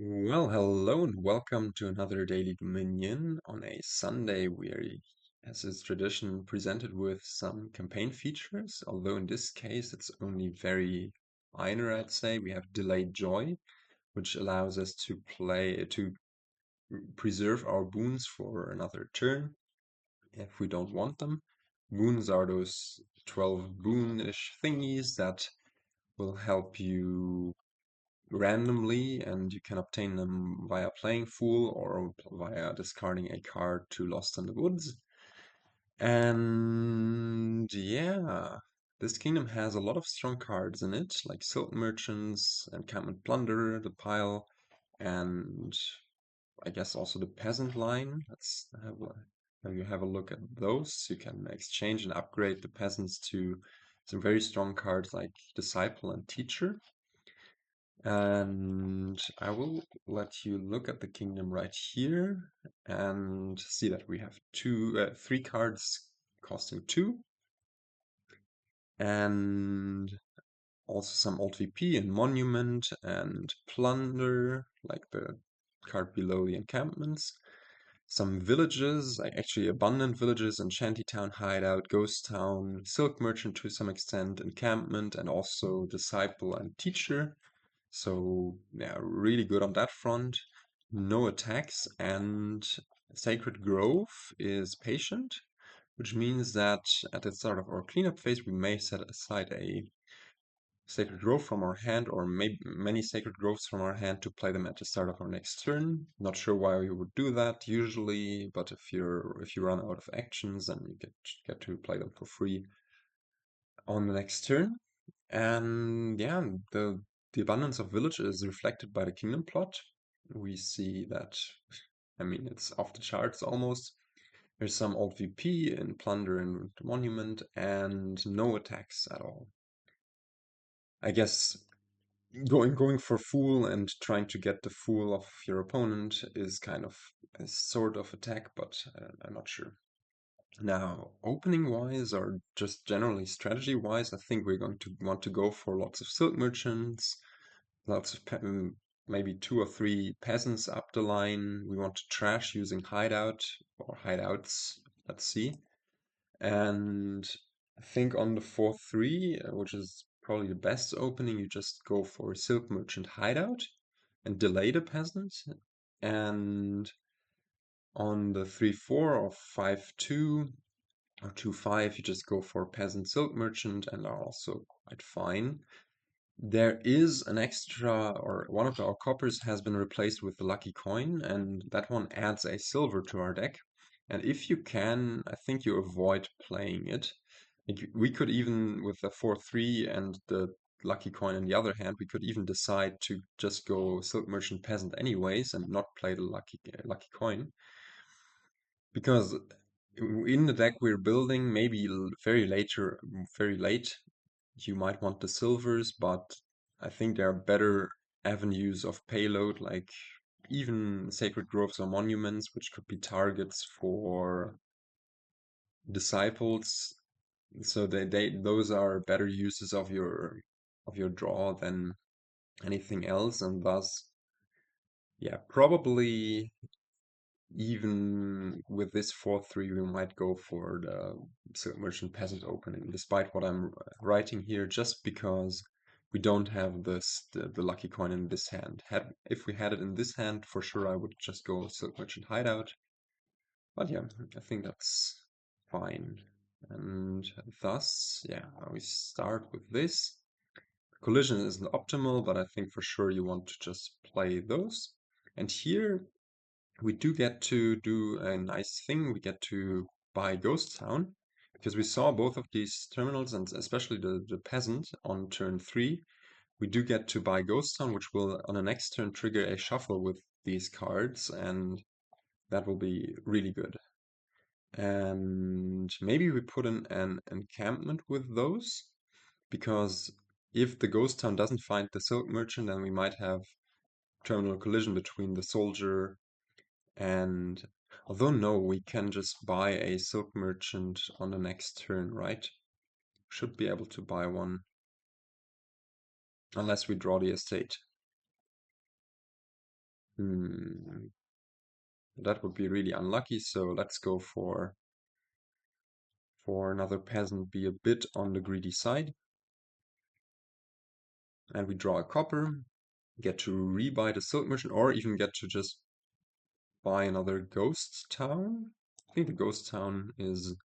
Well, hello and welcome to another Daily Dominion. On a Sunday, we are, as is tradition, presented with some campaign features, although in this case it's only very minor, I'd say. We have Delayed Joy, which allows us to preserve our boons for another turn if we don't want them. Boons are those 12 boonish thingies that will help you randomly, and you can obtain them via playing Fool or via discarding a card to Lost in the Woods. And yeah, this kingdom has a lot of strong cards in it, like Silk Merchants, Encampment Plunder, the Pile, and I guess also the Peasant line. Have you have a look at those. You can exchange and upgrade the peasants to some very strong cards like Disciple and Teacher. And I will let you look at the kingdom right here and see that we have three cards costing 2, and also some old VP and Monument and Plunder, like the card below the encampments. Some villages, like actually abundant villages and Shantytown, Hideout, Ghost Town, Silk Merchant to some extent, Encampment, and also Disciple and Teacher. So yeah, really good on that front. No attacks, and Sacred Grove is patient, which means that at the start of our cleanup phase, we may set aside a Sacred Grove from our hand, or maybe many Sacred Groves from our hand, to play them at the start of our next turn. Not sure why we would do that usually, but if you run out of actions, then you get to play them for free on the next turn. And yeah, the abundance of village is reflected by the kingdom plot. We see that, I mean, it's off the charts almost. There's some old VP in Plunder and Monument, and no attacks at all. I guess going for Fool and trying to get the Fool of your opponent is kind of a sort of attack, but I'm not sure. Now, opening wise, or just generally strategy wise, I think we're going to want to go for lots of Silk Merchants, lots of maybe 2 or 3 peasants up the line. We want to trash using Hideout or Hideouts. Let's see. And I think on the 4-3, which is probably the best opening, you just go for Silk Merchant Hideout and delay the peasant. And on the 3-4 or 5-2 or 2-5, you just go for Peasant Silk Merchant and are also quite fine. There is an extra, or one of our coppers has been replaced with the lucky coin, and that one adds a silver to our deck. And if you can, I think you avoid playing it. We could even, with the 4-3 and the lucky coin in the other hand, we could even decide to just go Silk Merchant Peasant anyways and not play the lucky coin. Because in the deck we're building, maybe very late, you might want the silvers, but I think there are better avenues of payload, like even Sacred Groves or Monuments, which could be targets for disciples. So those are better uses of your draw than anything else, and thus, yeah, probably even with this 4-3, we might go for the Silk Merchant Peasant opening, despite what I'm writing here, just because we don't have the lucky coin in this hand. If we had it in this hand, for sure I would just go Silk Merchant Hideout. But yeah, I think that's fine. And thus, yeah, we start with this. Collision isn't optimal, but I think for sure you want to just play those. And here we do get to do a nice thing. We get to buy Ghost Town, because we saw both of these terminals, and especially the peasant on turn 3. We do get to buy Ghost Town, which will on the next turn trigger a shuffle with these cards, and that will be really good. And maybe we put in an encampment with those, because if the Ghost Town doesn't find the Silk Merchant, then we might have terminal collision between the soldier and, although no, we can just buy a Silk Merchant on the next turn, right? Should be able to buy one. Unless we draw the estate. Hmm, that would be really unlucky, so let's go for another peasant, be a bit on the greedy side. And we draw a copper, get to rebuy the silk merchant, or even get to just buy another ghost town. I think the ghost town is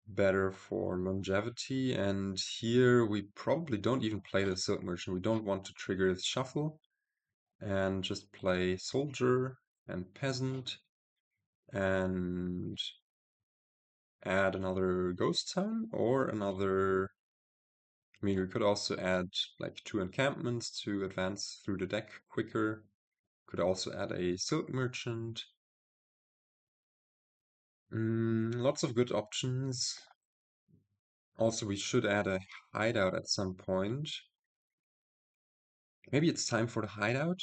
better for longevity, and here we probably don't even play the silk merchant. We don't want to trigger the shuffle, and just play soldier and peasant, and add another ghost town, or another... I mean, we could also add like 2 encampments to advance through the deck quicker. Could also add a silk merchant. Lots of good options. Also, we should add a hideout at some point. Maybe it's time for the hideout?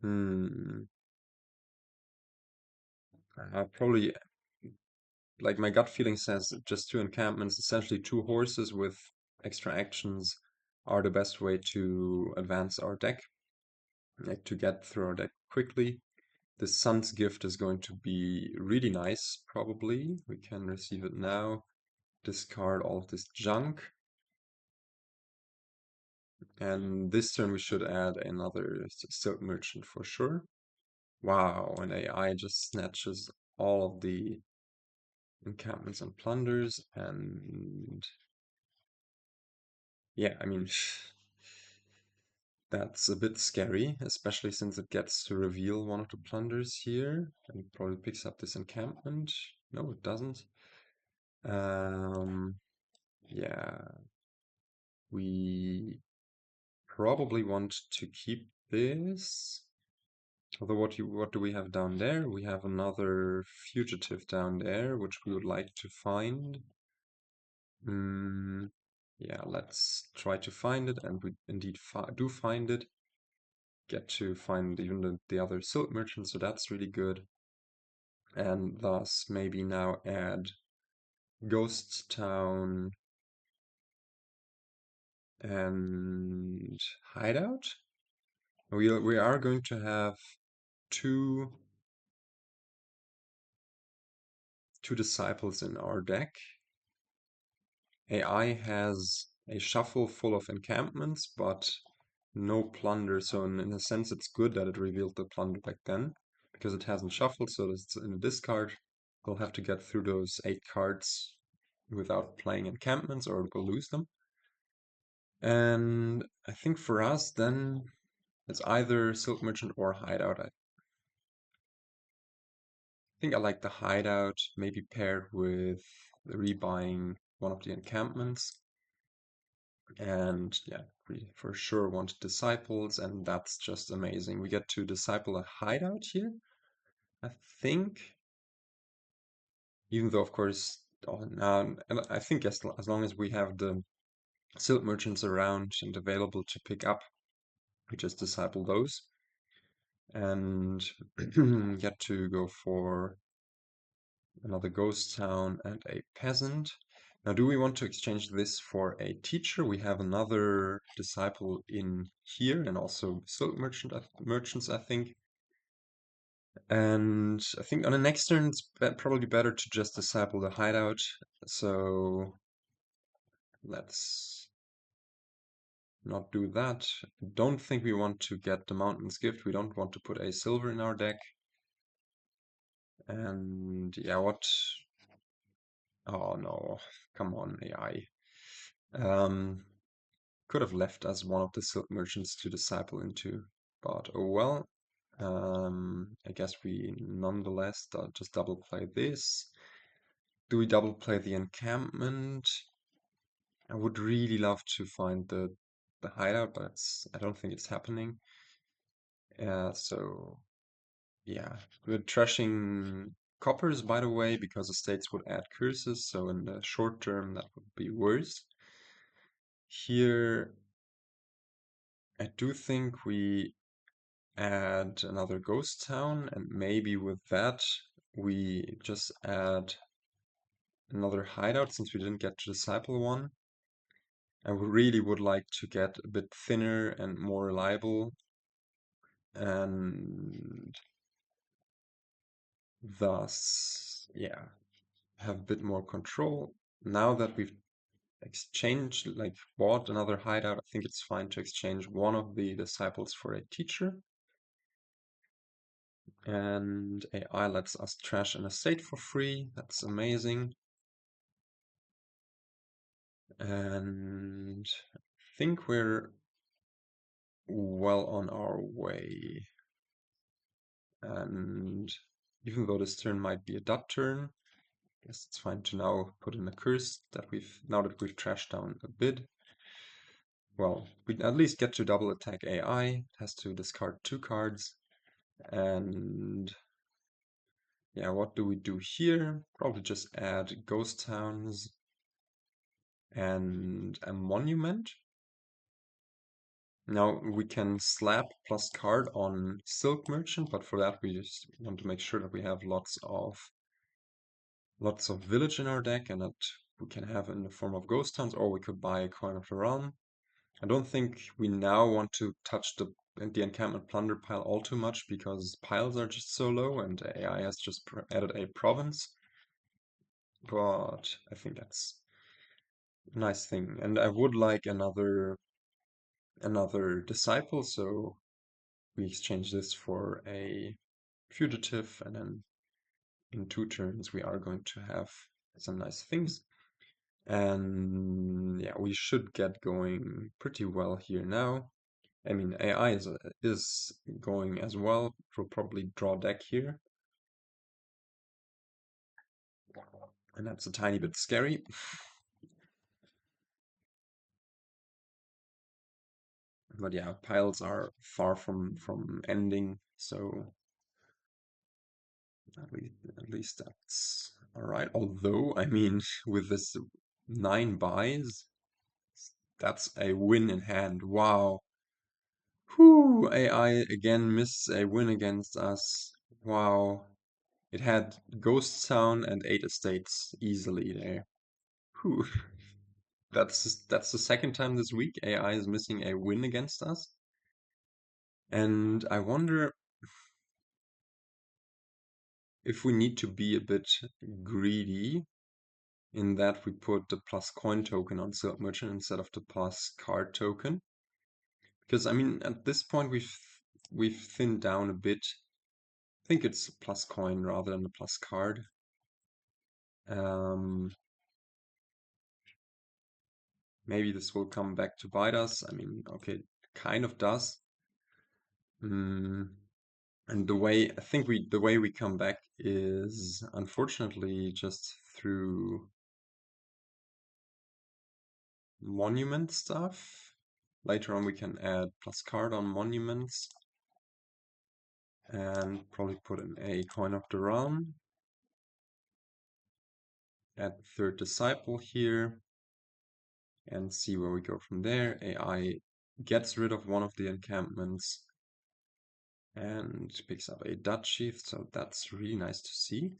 Hmm. Probably, like my gut feeling says, just 2 encampments, essentially 2 horses with extra actions are the best way to advance our deck, like to get through our deck quickly. The Sun's Gift is going to be really nice, probably. We can receive it now. Discard all of this junk. And this turn we should add another Silk Merchant for sure. Wow, and AI just snatches all of the encampments and plunders, and yeah, I mean, that's a bit scary, especially since it gets to reveal one of the plunders here, and it probably picks up this encampment. No, it doesn't. Um, yeah, we probably want to keep this. Although what do we have down there? We have another fugitive down there, which we would like to find. Yeah, let's try to find it, and we indeed do find it. Get to find even the other silk merchant, so that's really good. And thus maybe now add Ghost Town and Hideout. We are going to have two disciples in our deck. AI has a shuffle full of encampments, but no plunder. So in a sense, it's good that it revealed the plunder back then, because it hasn't shuffled, so it's in a discard. We'll have to get through those 8 cards without playing encampments, or we'll lose them. And I think for us, then it's either Silk Merchant or Hideout. I think I like the Hideout, maybe paired with rebuying one of the encampments. And yeah, we for sure want disciples, and that's just amazing. We get to disciple a hideout here, I think. Even though, of course, and I think as long as we have the silk merchants around and available to pick up, we just disciple those. And get to go for another ghost town and a peasant. Now, do we want to exchange this for a teacher? We have another disciple in here, and also silk merchants, I think. And I think on the next turn, it's probably better to just disciple the hideout. So let's not do that. I don't think we want to get the Mountain's Gift. We don't want to put a silver in our deck. And yeah, what? Oh no, come on, AI. Um, could have left us one of the silk merchants to disciple into, but oh well. I guess we nonetheless just double play this. Do we double play the encampment? I would really love to find the hideout, but I don't think it's happening. So yeah, we're trashing coppers, by the way, because the states would add curses, so in the short term that would be worse. Here, I do think we add another ghost town, and maybe with that we just add another hideout since we didn't get to disciple one. I really would like to get a bit thinner and more reliable, and thus, yeah, have a bit more control. Now that we've exchanged, like bought another hideout, I think it's fine to exchange one of the disciples for a teacher. And AI lets us trash an estate for free. That's amazing. And I think we're well on our way. And even though this turn might be a dud turn, I guess it's fine to now put in a curse that now that we've trashed down a bid. Well, we at least get to double attack AI. It has to discard 2 cards. And yeah, what do we do here? Probably just add ghost towns and a monument. Now we can slap plus card on Silk Merchant, but for that we just want to make sure that we have lots of village in our deck and that we can have in the form of ghost towns, or we could buy a Coin of the Realm. I don't think we now want to touch the encampment plunder pile all too much because piles are just so low and AI has just added a province. But I think that's a nice thing. And I would like another disciple, so we exchange this for a fugitive, and then in 2 turns we are going to have some nice things. And yeah, we should get going pretty well here now. I mean, AI is going as well. We'll probably draw deck here. And that's a tiny bit scary. But yeah, piles are far from ending, so at least that's alright. Although, I mean, with this 9 buys, that's a win in hand. Wow. Whew, AI again missed a win against us. Wow. It had Ghost Town and 8 estates easily there. Whew. That's the second time this week AI is missing a win against us. And I wonder if we need to be a bit greedy in that we put the plus coin token on Silk Merchant instead of the plus card token. Because I mean, at this point we've thinned down a bit. I think it's a plus coin rather than a plus card. Um, maybe this will come back to bite us. I mean, okay, it kind of does. Mm, and the way we come back is unfortunately just through monument stuff. Later on we can add plus card on monuments and probably put in a Coin of the Realm. Add the 3rd disciple here and see where we go from there. AI gets rid of one of the encampments and picks up a duchy, so that's really nice to see.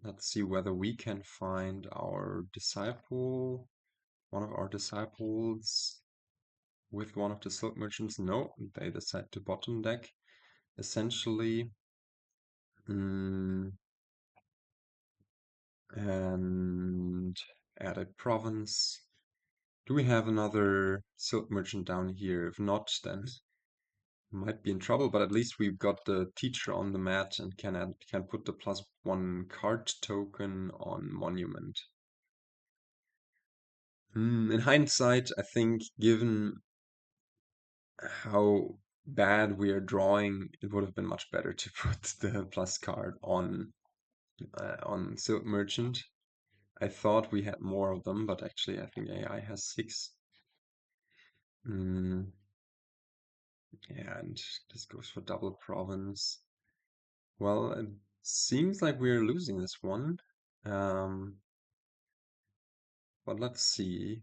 Let's see whether we can find our disciple, one of our disciples with one of the silk merchants. No, they decide to bottom deck. Essentially, and add a province. Do we have another silk merchant down here? If not, then might be in trouble, but at least we've got the teacher on the mat and can put the +1 card token on monument. In hindsight, I think given how bad we are drawing, it would have been much better to put the plus card on Silk Merchant. I thought we had more of them, but actually I think AI has 6. Mm, yeah, and this goes for double province. Well, it seems like we're losing this one. Um, but let's see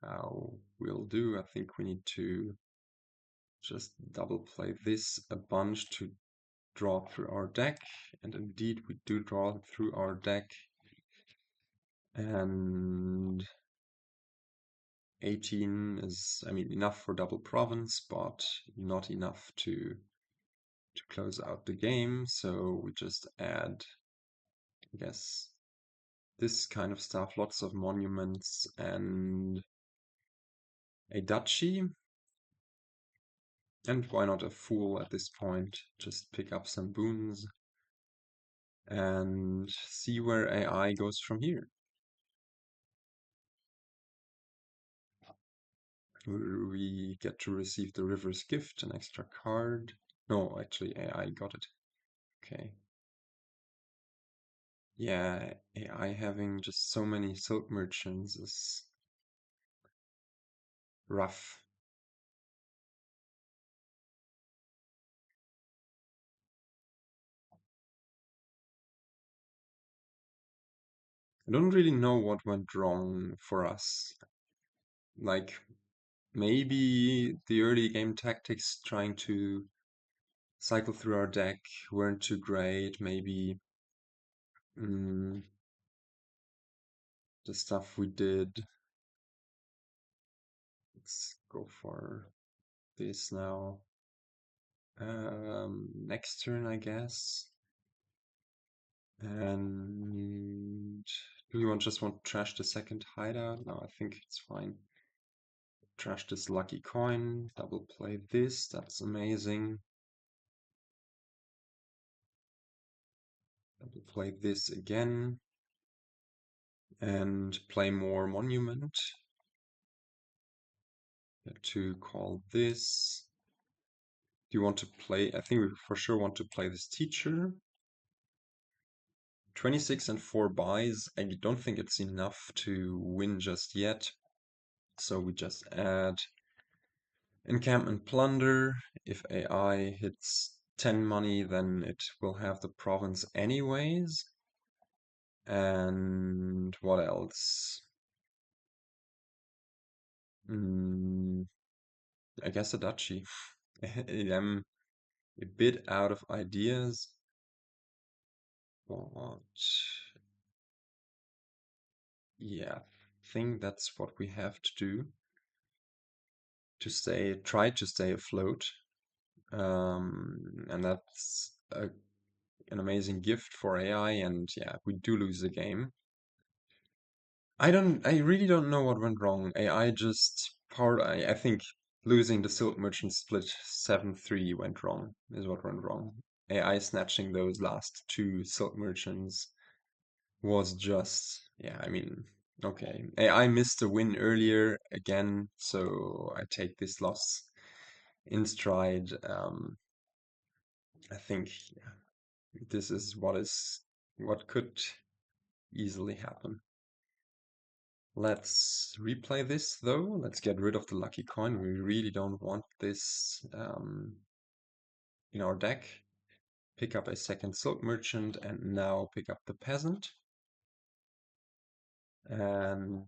how we'll do. I think we need to just double play this a bunch to draw through our deck. And indeed, we do draw through our deck. And 18 is, I mean, enough for double province, but not enough to close out the game. So we just add, I guess, this kind of stuff, lots of monuments and a duchy. And why not a fool at this point? Just pick up some boons and see where AI goes from here. We get to receive the River's Gift, an extra card. No, actually AI got it. Okay. Yeah, AI having just so many silk merchants is rough. I don't really know what went wrong for us. Like, maybe the early game tactics trying to cycle through our deck weren't too great. Maybe mm, the stuff we did. Let's go for this now. Next turn, I guess. And do we just want to trash the second hideout? No, I think it's fine. Trash this lucky coin, double play this, that's amazing. Double play this again. And play more monument. Get to call this. Do you want to play? I think we for sure want to play this teacher. 26 and 4 buys. I don't think it's enough to win just yet. So we just add encampment plunder. If AI hits 10 money, then it will have the province anyways. And what else? I guess a duchy. I'm a bit out of ideas. What? Yeah, I think that's what we have to do to try to stay afloat. And that's an amazing gift for AI. And yeah, we do lose the game. I really don't know what went wrong. AI just powered. I think losing the Silk Merchant split 7-3 went wrong, is what went wrong. AI snatching those last two Silk Merchants was just, yeah, I mean, okay. AI missed a win earlier again, so I take this loss in stride. I think yeah, this is what could easily happen. Let's replay this though. Let's get rid of the lucky coin. We really don't want this in our deck. Pick up a second Silk Merchant and now pick up the Peasant. And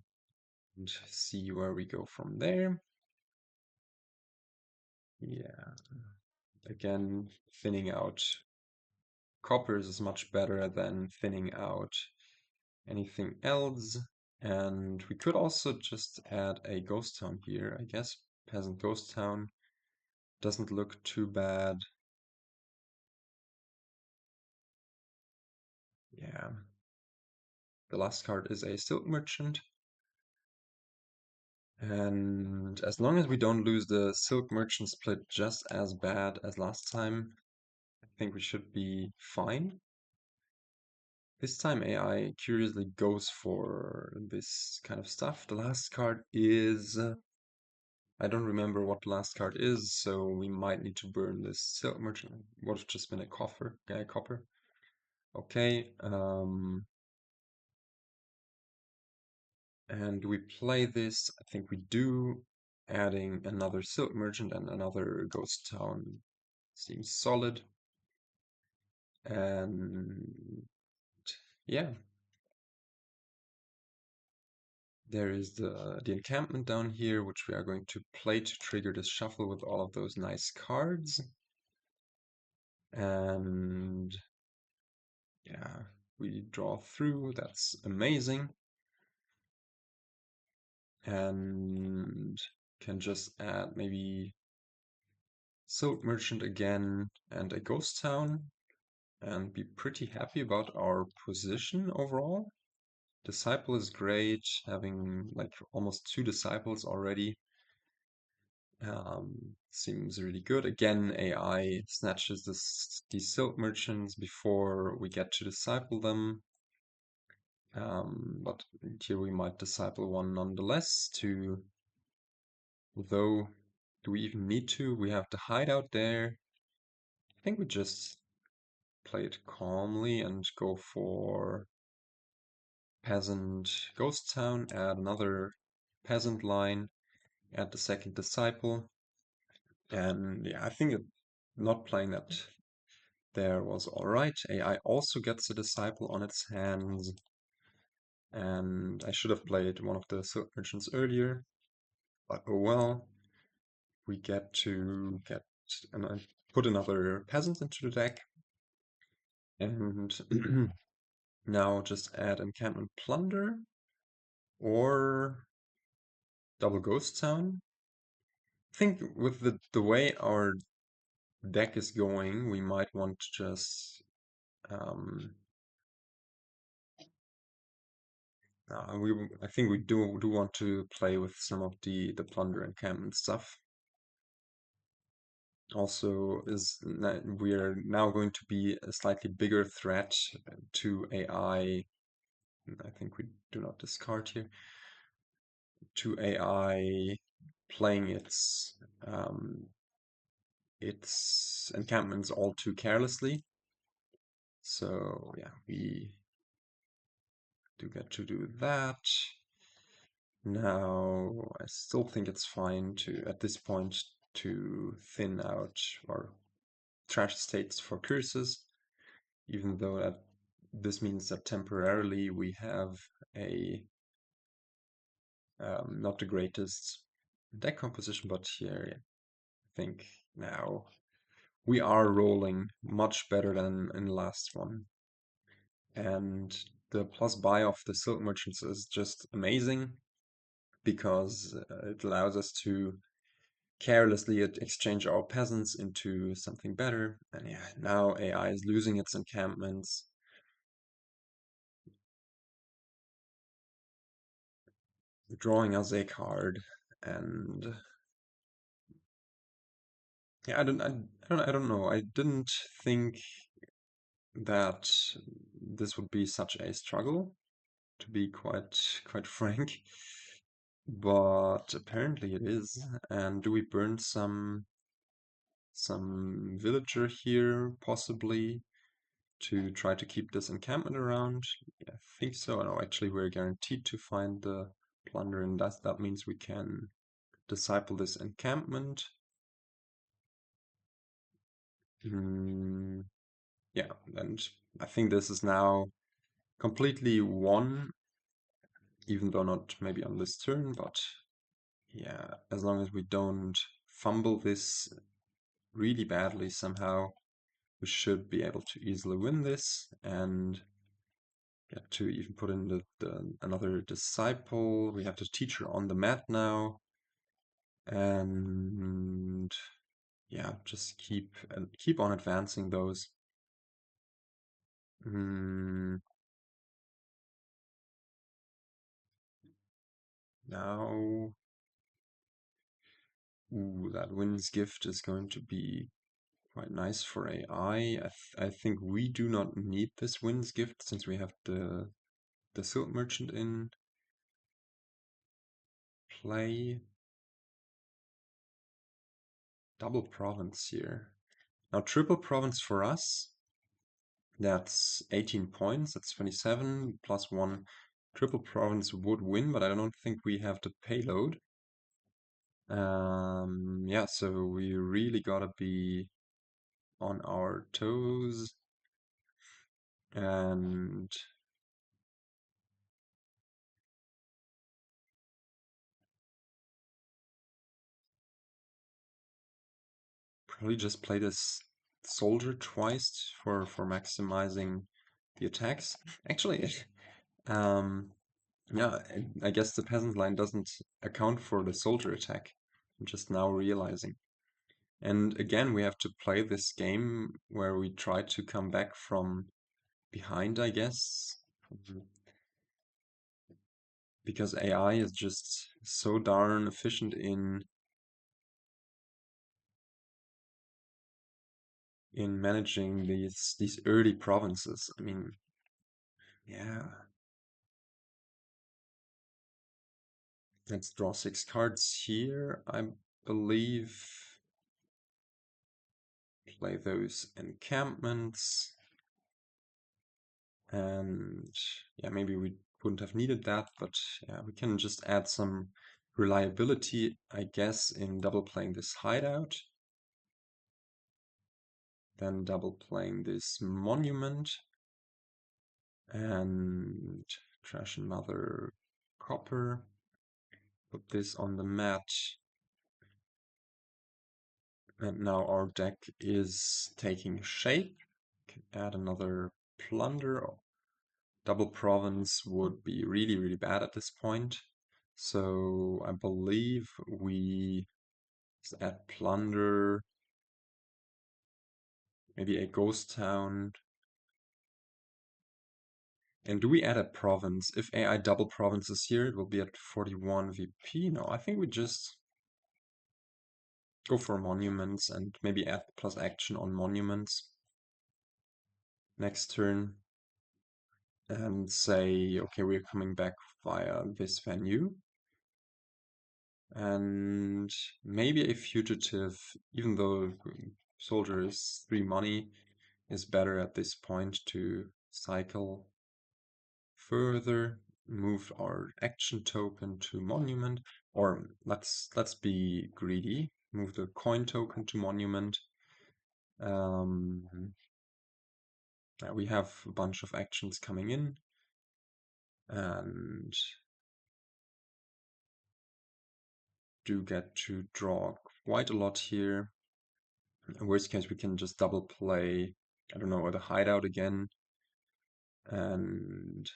see where we go from there. Yeah, again, thinning out coppers is much better than thinning out anything else. And we could also just add a ghost town here, I guess. Peasant ghost town doesn't look too bad. Yeah. The last card is a silk merchant. And as long as we don't lose the silk merchant split just as bad as last time, I think we should be fine. This time AI curiously goes for this kind of stuff. The last card is... I don't remember what the last card is, so we might need to burn this silk merchant. Would have just been a copper. Okay, and we play this. I think we do. Adding another silk merchant and another ghost town seems solid. And yeah, there is the encampment down here, which we are going to play to trigger this shuffle with all of those nice cards. And yeah, we draw through. That's amazing. and can just add maybe Silk Merchant again and a Ghost Town and be pretty happy about our position overall. Disciple is great, having like almost 2 disciples already. Seems really good. Again, AI snatches these Silk Merchants before we get to disciple them. But here we might disciple one nonetheless to, although, do we even need to? We have the hideout there. I think we just play it calmly and go for peasant ghost town, add another peasant line, add the second disciple. And yeah, I think not playing that there was alright. AI also gets a disciple on its hands. And I should have played one of the Silk Merchants earlier. But oh well. We get to get and I put another peasant into the deck. And now just add encampment plunder or double ghost town. I think with the way our deck is going, we might want to just I think we do want to play with some of the plunder encampment stuff. Also, we are now going to be a slightly bigger threat to AI. I think we do not discard here to AI playing its encampments all too carelessly. So yeah, we do get to do that. Now, I still think it's fine to, at this point, to thin out our trash states for curses, even though this means that temporarily we have a not the greatest deck composition, but here I think now we are rolling much better than in the last one. And the plus buy of the Silk Merchants is just amazing because it allows us to carelessly exchange our peasants into something better. And yeah, now AI is losing its encampments. Drawing us a card, and yeah, I don't know. I didn't think that this would be such a struggle, to be quite frank. But apparently it is. And do we burn some villager here, possibly, to try to keep this encampment around? Yeah, I think so. No, actually, we're guaranteed to find the plunder, and that means we can disciple this encampment. Yeah, and I think this is now completely won, even though not maybe on this turn, but yeah, as long as we don't fumble this really badly somehow, we should be able to easily win this and get to even put in another disciple. We have the teacher on the mat now, and yeah, just keep on advancing those. Mm, now, ooh, that wind's gift is going to be quite nice for AI. I think we do not need this wind's gift since we have the Silk Merchant in play. Double province here. Now triple province for us, that's 18 points, that's 27 plus 1. Triple province would win, but I don't think we have the payload. Yeah, so we really gotta be on our toes and probably just play this soldier twice for maximizing the attacks. Actually, um, Yeah, I guess the peasant line doesn't account for the soldier attack. I'm just now realizing. And again, we have to play this game where we try to come back from behind, I guess. Because AI is just so darn efficient in managing these early provinces. I mean, yeah. Let's draw 6 cards here. I believe play those encampments. And yeah, maybe we wouldn't have needed that, but yeah, we can just add some reliability, I guess, in double playing this hideout. Then double playing this monument. And trash another copper. Put this on the mat. And now our deck is taking shape. Can add another plunder. Double province would be really, really bad at this point. So I believe we add plunder, maybe a ghost town. And do we add a province? If AI double provinces here, it will be at 41 VP. No, I think we just go for monuments and maybe add plus action on monuments next turn. And say, okay, we're coming back via this venue. And maybe a fugitive, even though soldier is 3 money, is better at this point to cycle further, move our action token to monument, or let's be greedy, move the coin token to monument. We have a bunch of actions coming in, and do get to draw quite a lot here. In worst case, we can just double play, I don't know, the hideout again. And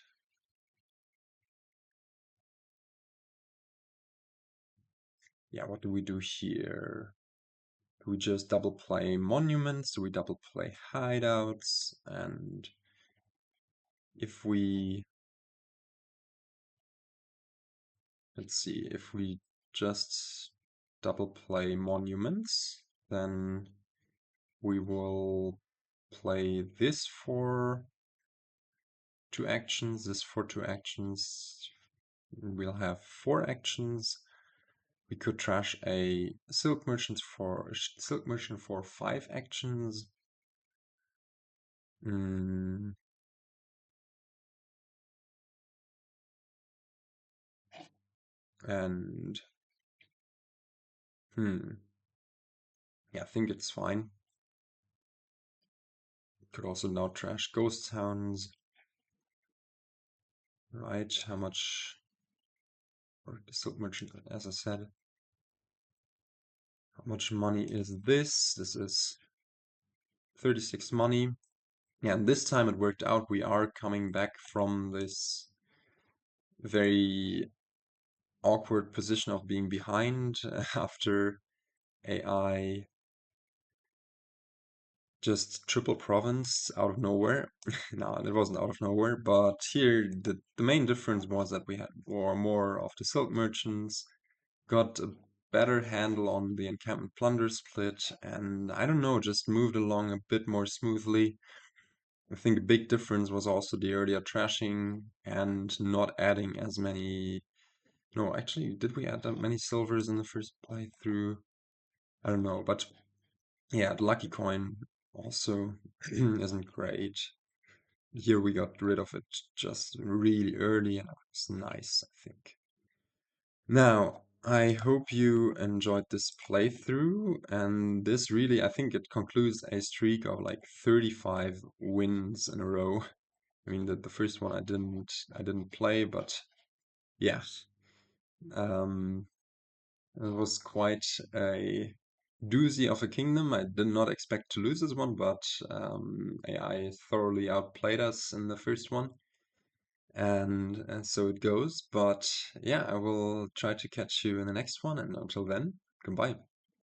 yeah, what do we do here? Do we just double play monuments? Do we double play hideouts? And if we, let's see, if we just double play monuments, then we will play this for 2 actions, this for 2 actions. We'll have 4 actions. We could trash a silk merchant for 5 actions. Mm. And yeah, I think it's fine. Could also now trash ghost towns. Right, how much, or the silk merchant, as I said. How much money is this? This is 36 money. Yeah, and this time it worked out. We are coming back from this very awkward position of being behind after AI just triple province out of nowhere. No, it wasn't out of nowhere, but here the main difference was that we had more of the silk merchants, got a better handle on the encampment plunder split, and I don't know, just moved along a bit more smoothly. I think a big difference was also the earlier trashing and not adding as many. No, actually, did we add that many silvers in the first playthrough? I don't know, but yeah, the lucky coin also isn't great. Here we got rid of it just really early, and it was nice, I think. Now, I hope you enjoyed this playthrough, and this really, I think it concludes a streak of like 35 wins in a row. I mean, the first one I didn't play, but yeah, um, it was quite a doozy of a kingdom. I did not expect to lose this one, but AI thoroughly outplayed us in the first one. and so it goes. But yeah, I will try to catch you in the next one, and until then, goodbye.